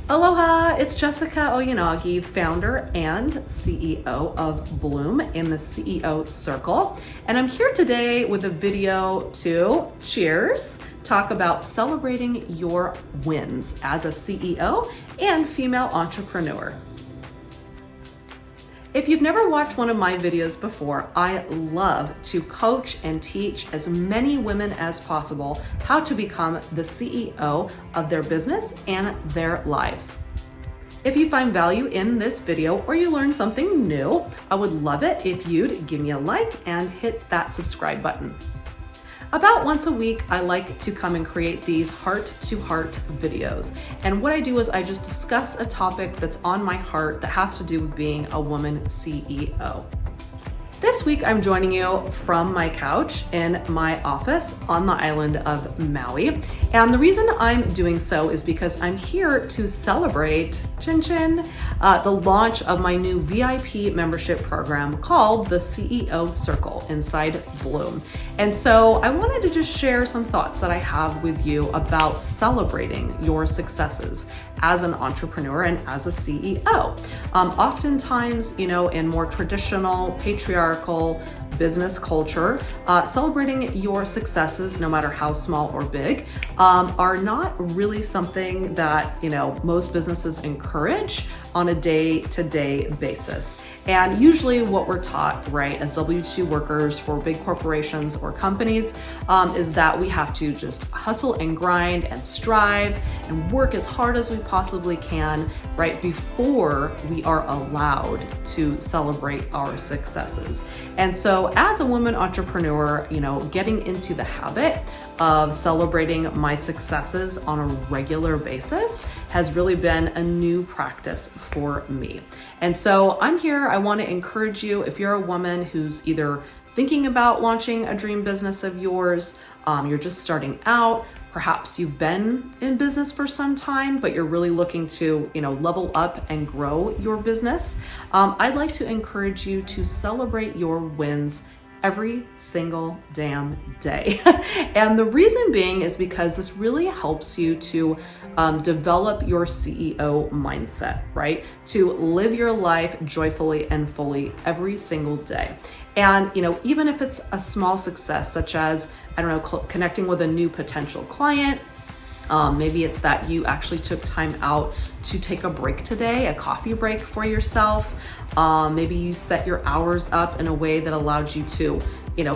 Aloha, it's Jessica Oyanagi, founder and CEO of Bloom in the CEO Circle. And I'm here today with a video to, cheers, talk about celebrating your wins as a CEO and female entrepreneur. If you've never watched one of my videos before, I love to coach and teach as many women as possible how to become the CEO of their business and their lives. If you find value in this video or you learn something new, I would love it if you'd give me a like and hit that subscribe button. About once a week, I like to come and create these heart-to-heart videos. And what I do is I just discuss a topic that's on my heart that has to do with being a woman CEO. This week, I'm joining you from my couch in my office on the island of Maui. And the reason I'm doing so is because I'm here to celebrate, chin chin, the launch of my new VIP membership program called the CEO Circle inside Bloom. And so I wanted to just share some thoughts that I have with you about celebrating your successes as an entrepreneur and as a CEO. Oftentimes, in more traditional, patriarchal business culture, celebrating your successes, no matter how small or big, are not really something that, most businesses encourage on a day-to-day basis. And usually what we're taught, right, as W-2 workers for big corporations or companies, is that we have to just hustle and grind and strive and work as hard as we possibly can, right, before we are allowed to celebrate our successes. And so as a woman entrepreneur, getting into the habit of celebrating my successes on a regular basis has really been a new practice for me. And so I'm here, I want to encourage you, if you're a woman who's either thinking about launching a dream business of yours, you're just starting out, perhaps you've been in business for some time, but you're really looking to, level up and grow your business, I'd like to encourage you to celebrate your wins every single damn day. And the reason being is because this really helps you to develop your CEO mindset, right? To live your life joyfully and fully every single day. And, even if it's a small success, such as, connecting with a new potential client, maybe it's that you actually took time out to take a break today, a coffee break for yourself. Maybe you set your hours up in a way that allowed you to,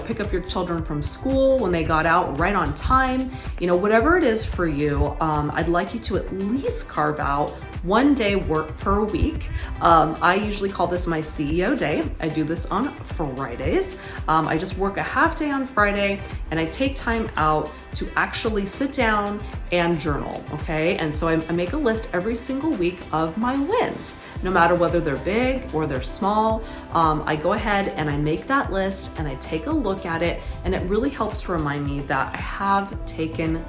pick up your children from school when they got out right on time. Whatever it is for you, I'd like you to at least carve out one day work per week. I usually call this my CEO day. I do this on Fridays. I just work a half day on Friday and I take time out to actually sit down and journal, okay? And so I make a list every single week of my wins, no matter whether they're big or they're small. I go ahead and I make that list and I take a look at it, and it really helps to remind me that I have taken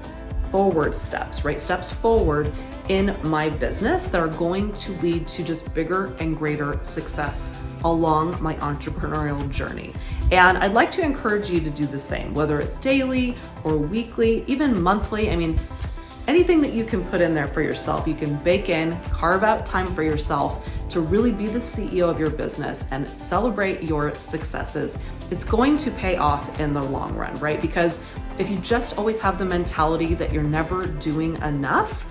forward steps, right? Steps forward in my business that are going to lead to just bigger and greater success along my entrepreneurial journey. And I'd like to encourage you to do the same, whether it's daily or weekly, even monthly. Anything that you can put in there for yourself, you can bake in, carve out time for yourself to really be the CEO of your business and celebrate your successes. It's going to pay off in the long run, right? Because if you just always have the mentality that you're never doing enough,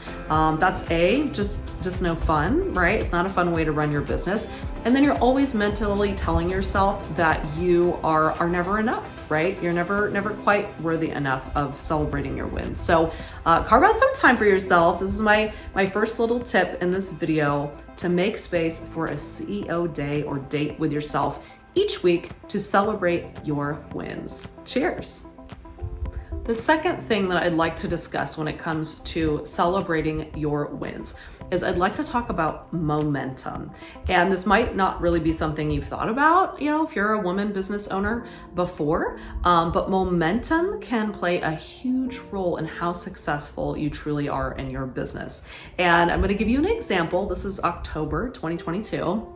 that's just no fun, right? It's not a fun way to run your business. And then you're always mentally telling yourself that you are never enough, right? You're never quite worthy enough of celebrating your wins. So carve out some time for yourself. This is my first little tip in this video to make space for a CEO day or date with yourself each week to celebrate your wins. Cheers. The second thing that I'd like to discuss when it comes to celebrating your wins is I'd like to talk about momentum. And this might not really be something you've thought about, if you're a woman business owner before, but momentum can play a huge role in how successful you truly are in your business. And I'm going to give you an example. This is October 2022.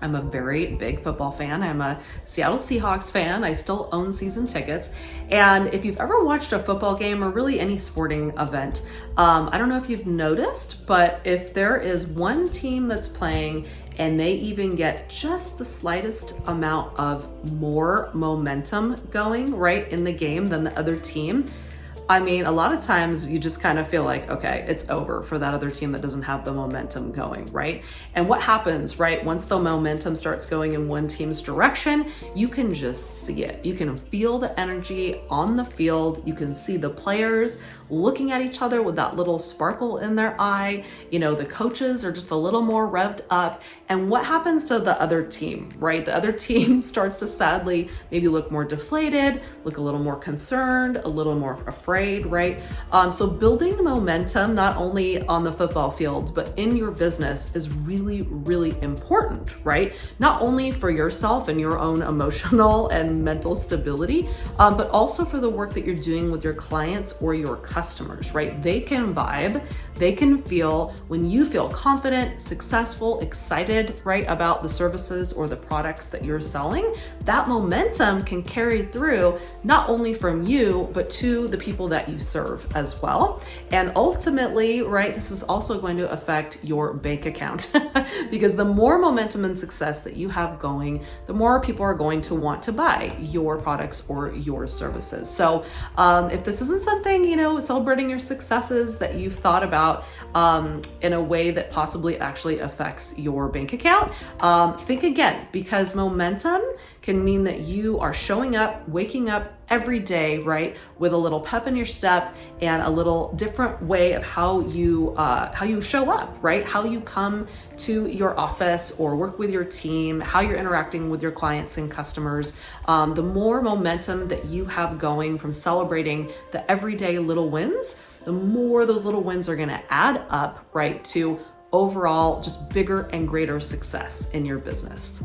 I'm a very big football fan. I'm a Seattle Seahawks fan. I still own season tickets. And if you've ever watched a football game or really any sporting event, I don't know if you've noticed, but if there is one team that's playing and they even get just the slightest amount of more momentum going right in the game than the other team, I mean, a lot of times you just kind of feel like, okay, it's over for that other team that doesn't have the momentum going, right? And what happens, right? Once the momentum starts going in one team's direction, you can just see it. You can feel the energy on the field. You can see the players looking at each other with that little sparkle in their eye. You know, the coaches are just a little more revved up. And what happens to the other team, right? The other team starts to sadly maybe look more deflated, look a little more concerned, a little more afraid, right? So building the momentum, not only on the football field, but in your business is really, really important, right? Not only for yourself and your own emotional and mental stability, but also for the work that you're doing with your clients or your customers, right? They can vibe, they can feel when you feel confident, successful, excited, right, about the services or the products that you're selling. That momentum can carry through not only from you, but to the people that you serve as well. And ultimately, right, this is also going to affect your bank account because the more momentum and success that you have going, the more people are going to want to buy your products or your services. So if this isn't something, you know, celebrating your successes that you've thought about in a way that possibly actually affects your bank account, think again, because momentum can mean that you are showing up, waking up every day, right, with a little pep in your step and a little different way of how you show up, right? How you come to your office or work with your team, how you're interacting with your clients and customers. The more momentum that you have going from celebrating the everyday little wins, the more those little wins are going to add up, right, to overall just bigger and greater success in your business.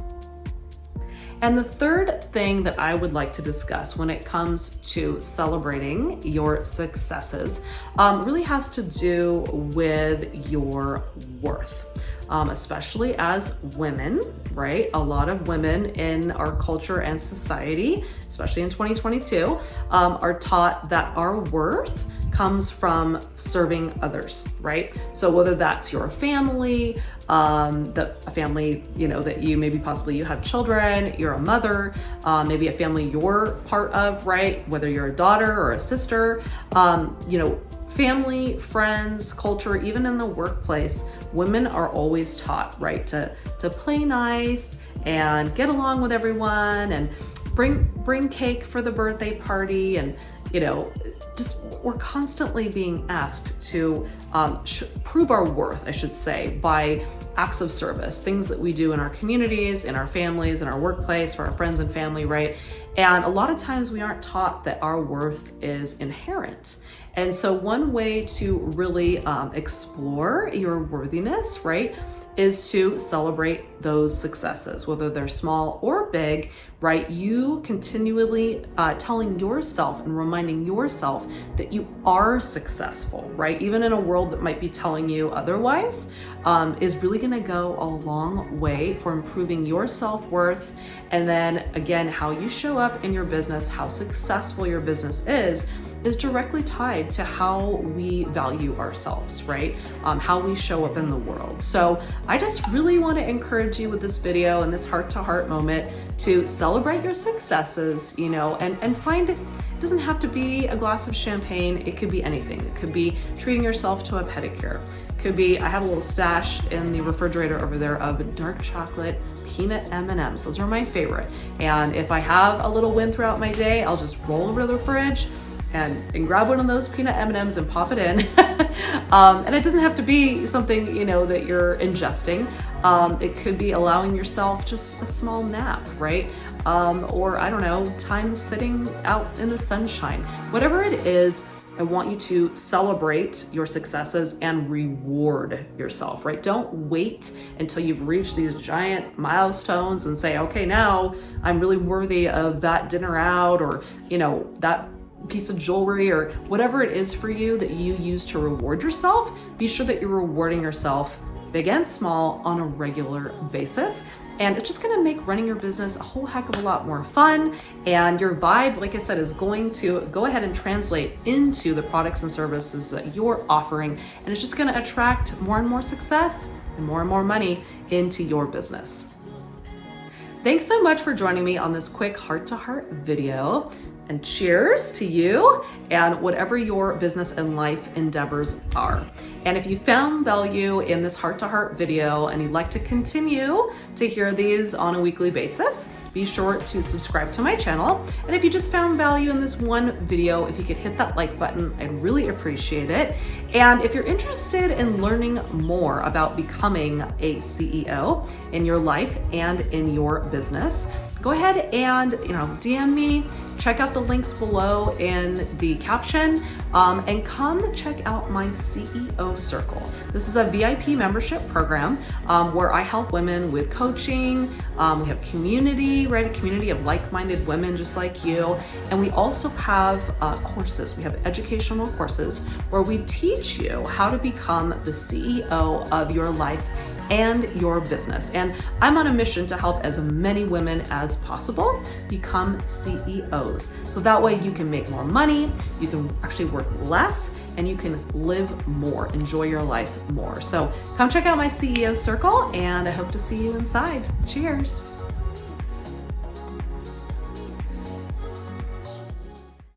And the third thing that I would like to discuss when it comes to celebrating your successes really has to do with your worth. Especially as women, right? A lot of women in our culture and society, especially in 2022, are taught that our worth comes from serving others, right? So whether that's your family, a family, you know, that you maybe possibly you have children, you're a mother, maybe a family you're part of, right? Whether you're a daughter or a sister, you know, family, friends, culture, even in the workplace, women are always taught, right, to play nice and get along with everyone and bring cake for the birthday party, and you know, just we're constantly being asked to prove our worth, I should say, by acts of service, things that we do in our communities, in our families, in our workplace, for our friends and family, right? And a lot of times we aren't taught that our worth is inherent. And so one way to really explore your worthiness, right, is to celebrate those successes, whether they're small or big, right? You continually telling yourself and reminding yourself that you are successful, right? Even in a world that might be telling you otherwise, is really gonna go a long way for improving your self-worth. And then again, how you show up in your business, how successful your business is directly tied to how we value ourselves, right? How we show up in the world. So I just really want to encourage you with this video and this heart-to-heart moment to celebrate your successes, you know, and find it doesn't have to be a glass of champagne. It could be anything. It could be treating yourself to a pedicure. It could be, I have a little stash in the refrigerator over there of dark chocolate peanut M&Ms. Those are my favorite. And if I have a little win throughout my day, I'll just roll over to the fridge and grab one of those peanut M&Ms and pop it in. And it doesn't have to be something, you know, that you're ingesting. It could be allowing yourself just a small nap, right? Or I don't know, time sitting out in the sunshine. Whatever it is, I want you to celebrate your successes and reward yourself, right? Don't wait until you've reached these giant milestones and say, okay, now I'm really worthy of that dinner out, or, you know, that piece of jewelry, or whatever it is for you that you use to reward yourself. Be sure that you're rewarding yourself, big and small, on a regular basis. And it's just gonna make running your business a whole heck of a lot more fun. And your vibe, like I said, is going to go ahead and translate into the products and services that you're offering. And it's just gonna attract more and more success and more money into your business. Thanks so much for joining me on this quick heart-to-heart video, and cheers to you and whatever your business and life endeavors are. And if you found value in this heart-to-heart video and you'd like to continue to hear these on a weekly basis, be sure to subscribe to my channel. And if you just found value in this one video, if you could hit that like button, I'd really appreciate it. And if you're interested in learning more about becoming a CEO in your life and in your business, go ahead and DM me, check out the links below in the caption, and come check out my CEO Circle. This is a VIP membership program where I help women with coaching. We have community, right? A community of like-minded women just like you. And we also have courses. We have educational courses where we teach you how to become the CEO of your life and your business. And I'm on a mission to help as many women as possible become CEOs. So that way you can make more money, you can actually work less, and you can live more, enjoy your life more. So come check out my CEO Circle, and I hope to see you inside. Cheers.